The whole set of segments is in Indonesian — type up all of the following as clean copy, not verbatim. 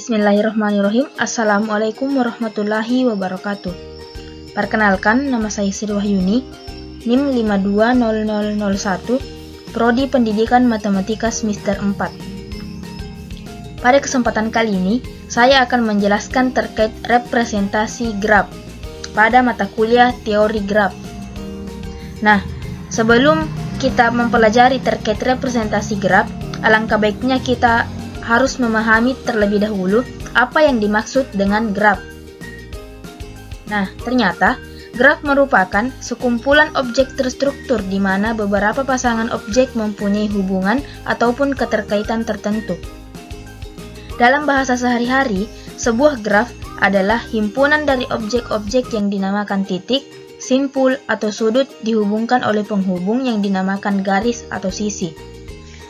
Bismillahirrahmanirrahim. Assalamualaikum warahmatullahi wabarakatuh. Perkenalkan, nama saya Sri Wahyuni, NIM 520001, Prodi Pendidikan Matematika Semester 4. Pada kesempatan kali ini, saya akan menjelaskan terkait representasi graf pada mata kuliah teori graf. Nah, sebelum kita mempelajari terkait representasi graf, alangkah baiknya kita harus memahami terlebih dahulu apa yang dimaksud dengan graf. Nah, ternyata graf merupakan sekumpulan objek terstruktur di mana beberapa pasangan objek mempunyai hubungan ataupun keterkaitan tertentu. Dalam bahasa sehari-hari, sebuah graf adalah himpunan dari objek-objek yang dinamakan titik, simpul, atau sudut dihubungkan oleh penghubung yang dinamakan garis atau sisi.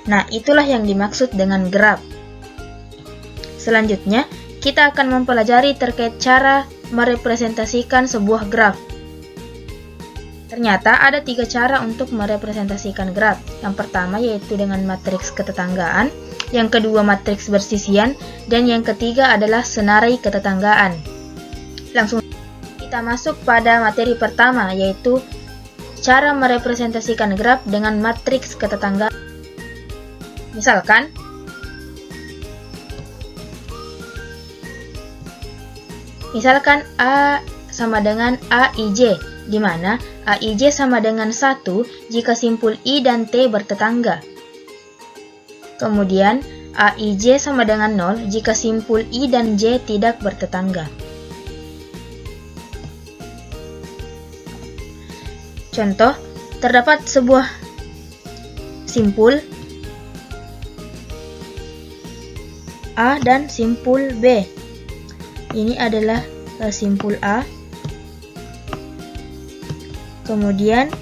Nah, itulah yang dimaksud dengan graf. Selanjutnya, kita akan mempelajari terkait cara merepresentasikan sebuah graf. Ternyata ada 3 cara untuk merepresentasikan graf. Yang pertama yaitu dengan matriks ketetanggaan, yang kedua matriks bersisian, dan yang ketiga adalah senarai ketetanggaan. Langsung kita masuk pada materi pertama, yaitu cara merepresentasikan graf dengan matriks ketetanggaan. Misalkan, A sama dengan AIJ, di mana AIJ sama dengan 1 jika simpul I dan T bertetangga. Kemudian, AIJ sama dengan 0 jika simpul I dan J tidak bertetangga. Contoh, terdapat sebuah simpul A dan simpul B. Ini adalah simpul A. Kemudian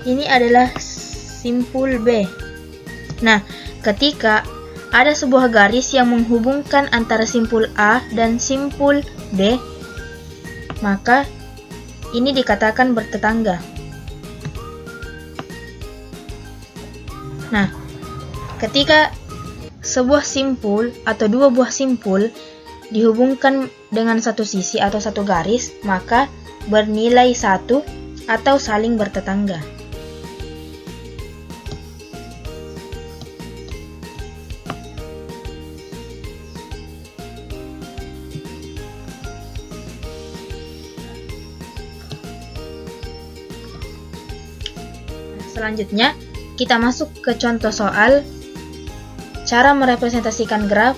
ini adalah simpul B. Nah, ketika ada sebuah garis yang menghubungkan antara simpul A dan simpul B, maka ini dikatakan bertetangga. Nah, ketika sebuah simpul atau dua buah simpul dihubungkan dengan satu sisi atau satu garis, maka bernilai 1 atau saling bertetangga. Selanjutnya, kita masuk ke contoh soal cara merepresentasikan graf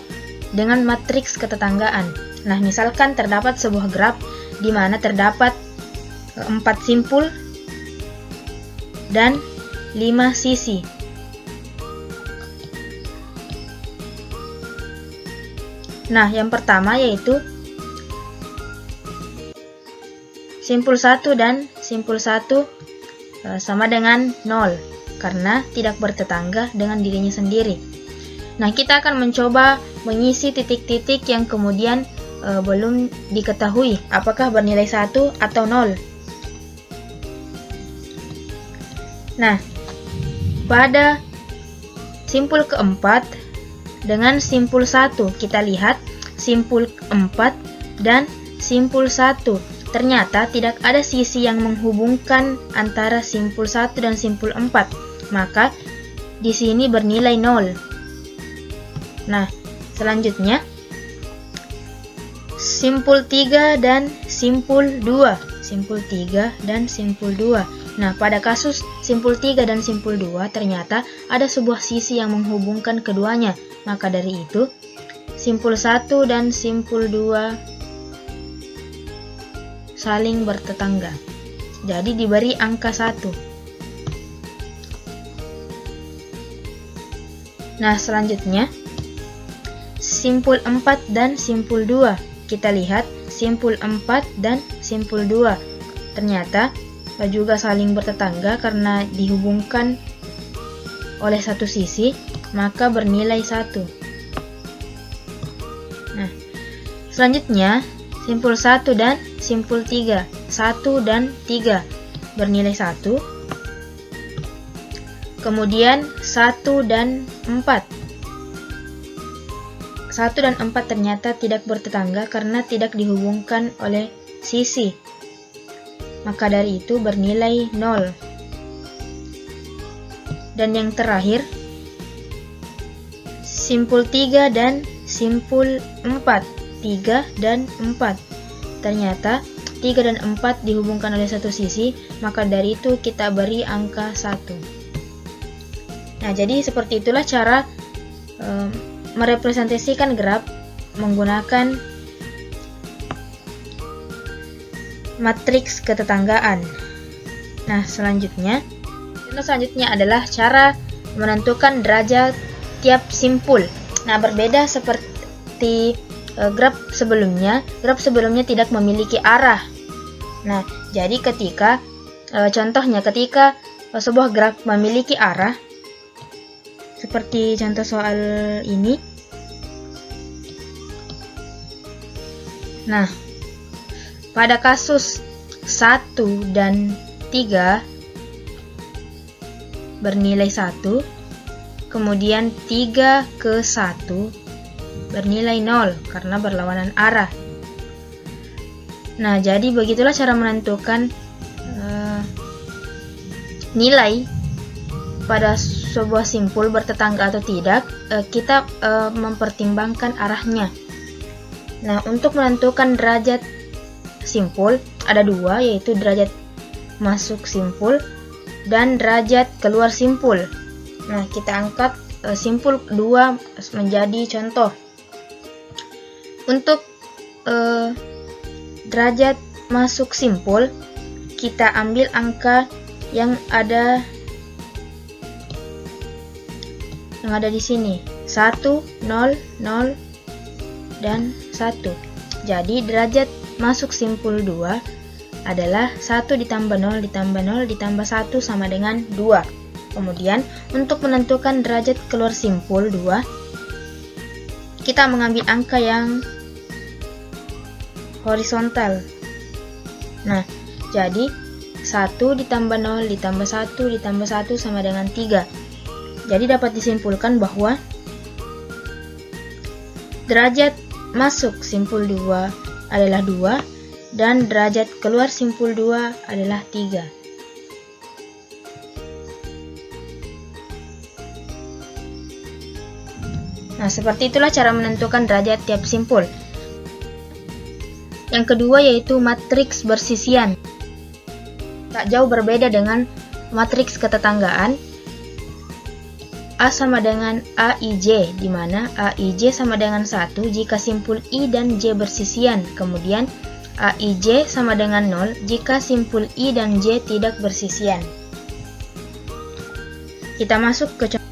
dengan matriks ketetanggaan. Nah, misalkan terdapat sebuah graf di mana terdapat 4 simpul dan 5 sisi. Nah, yang pertama yaitu simpul 1 dan simpul 1 sama dengan 0 karena tidak bertetangga dengan dirinya sendiri. Nah, kita akan mencoba mengisi titik-titik yang kemudian belum diketahui apakah bernilai 1 atau 0. Nah, pada simpul keempat dengan simpul 1, kita lihat simpul 4 dan simpul 1. Ternyata tidak ada sisi yang menghubungkan antara simpul 1 dan simpul 4. Maka di sini bernilai 0. Nah, selanjutnya simpul 3 dan simpul 2. Simpul 3 dan simpul 2. Nah, pada kasus simpul 3 dan simpul 2 ternyata ada sebuah sisi yang menghubungkan keduanya. Maka dari itu, simpul 1 dan simpul 2 saling bertetangga. Jadi diberi angka 1. Nah, selanjutnya simpul 4 dan simpul 2. Kita lihat simpul 4 dan simpul 2. Ternyata juga saling bertetangga karena dihubungkan oleh satu sisi, maka bernilai 1. Nah, selanjutnya simpul 1 dan simpul 3. 1 dan 3 bernilai 1. Kemudian 1 dan 4 1 dan 4 ternyata tidak bertetangga karena tidak dihubungkan oleh sisi. Maka dari itu bernilai 0. Dan yang terakhir, simpul 3 dan simpul 4. 3 dan 4. Ternyata 3 dan 4 dihubungkan oleh satu sisi, maka dari itu kita beri angka 1. Nah, jadi seperti itulah cara merepresentasikan graf menggunakan matriks ketetanggaan. Nah, selanjutnya adalah cara menentukan derajat tiap simpul. Nah, berbeda seperti graf sebelumnya. Graf sebelumnya tidak memiliki arah. Nah, jadi contohnya ketika sebuah graf memiliki arah, seperti contoh soal ini. Nah, pada kasus 1 dan 3 bernilai 1, kemudian 3 ke 1 bernilai 0 karena berlawanan arah. Nah, jadi begitulah cara menentukan nilai pada sebuah simpul bertetangga atau tidak. Kita mempertimbangkan arahnya. Nah, untuk menentukan derajat simpul ada dua, yaitu derajat masuk simpul dan derajat keluar simpul. Nah, kita angkat simpul 2 menjadi contoh. Untuk derajat masuk simpul, kita ambil angka yang ada di sini, 1, 0, 0, dan 1. Jadi derajat masuk simpul 2 adalah 1 ditambah 0 ditambah 0 ditambah 1 sama dengan 2. Kemudian untuk menentukan derajat keluar simpul 2, kita mengambil angka yang horizontal. Nah, jadi 1 ditambah 0 ditambah 1 ditambah 1 sama dengan 3. Jadi dapat disimpulkan bahwa derajat masuk simpul 2 adalah 2 dan derajat keluar simpul 2 adalah 3. Nah, seperti itulah cara menentukan derajat tiap simpul. Yang kedua yaitu matriks bersisian. Tak jauh berbeda dengan matriks ketetanggaan. A sama dengan AIJ, di mana AIJ sama dengan 1 jika simpul I dan J bersisian. Kemudian AIJ sama dengan 0 jika simpul I dan J tidak bersisian. Kita masuk ke contoh.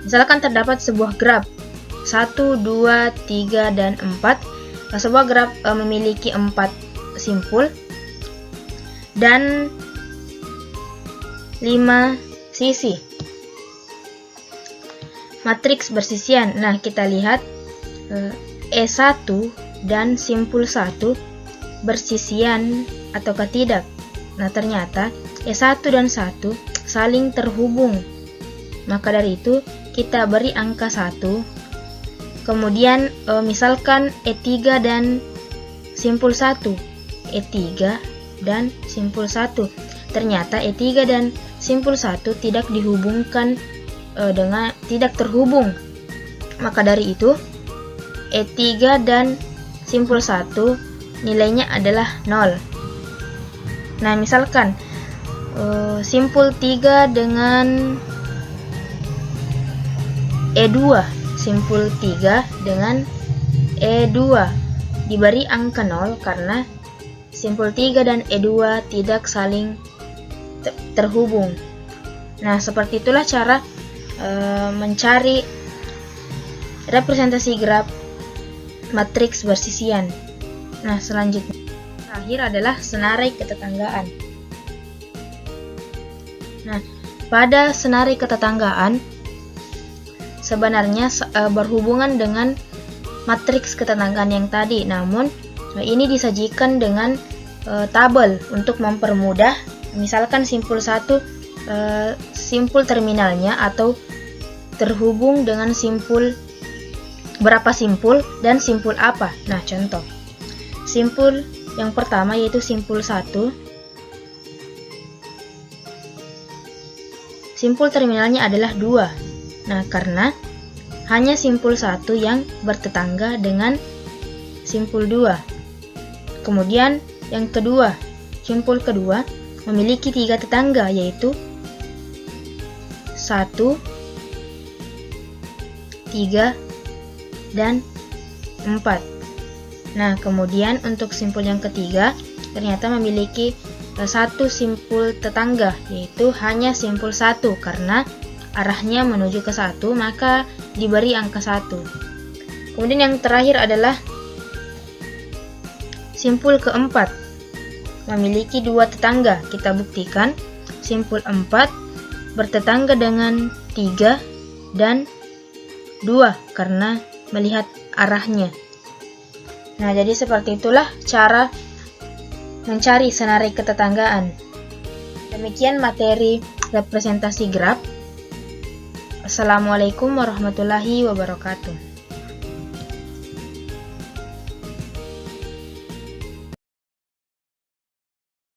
Misalkan terdapat sebuah graf 1, 2, 3, dan 4. Sebuah graf memiliki 4 simpul dan 5 sisi. Matriks bersisian. Nah, kita lihat E1 dan simpul 1 bersisian ataukah tidak. Nah, ternyata E1 dan 1 saling terhubung. Maka dari itu kita beri angka 1. Kemudian misalkan E3 dan simpul 1. E3 dan simpul 1. Ternyata E3 dan simpul 1 tidak dihubungkan tidak terhubung. Maka dari itu E3 dan simpul 1 nilainya adalah 0. Nah, misalkan simpul 3 dengan E2, simpul 3 dengan E2 diberi angka 0 karena simpul 3 dan E2 tidak saling terhubung. Nah, seperti itulah cara mencari representasi graf matriks bersisian. Nah, selanjutnya terakhir adalah senarai ketetanggaan. Nah, pada senarai ketetanggaan sebenarnya berhubungan dengan matriks ketetanggaan yang tadi, namun ini disajikan dengan tabel untuk mempermudah. Misalkan simpul 1 simpul terminalnya atau terhubung dengan simpul berapa simpul dan simpul apa. Nah, contoh. Simpul yang pertama yaitu simpul 1. Simpul terminalnya adalah 2. Nah, karena hanya simpul 1 yang bertetangga dengan simpul 2. Kemudian yang kedua, simpul kedua memiliki 3 tetangga yaitu 1, 3, dan 4. Nah, kemudian untuk simpul yang ketiga ternyata memiliki 1 simpul tetangga, yaitu hanya simpul 1 karena arahnya menuju ke 1, maka diberi angka 1. Kemudian yang terakhir adalah simpul keempat, memiliki 2 tetangga. Kita buktikan simpul 4 bertetangga dengan 3 dan 2 karena melihat arahnya. Nah, jadi seperti itulah cara mencari senari ketetanggaan. Demikian materi representasi graf. Assalamualaikum warahmatullahi wabarakatuh.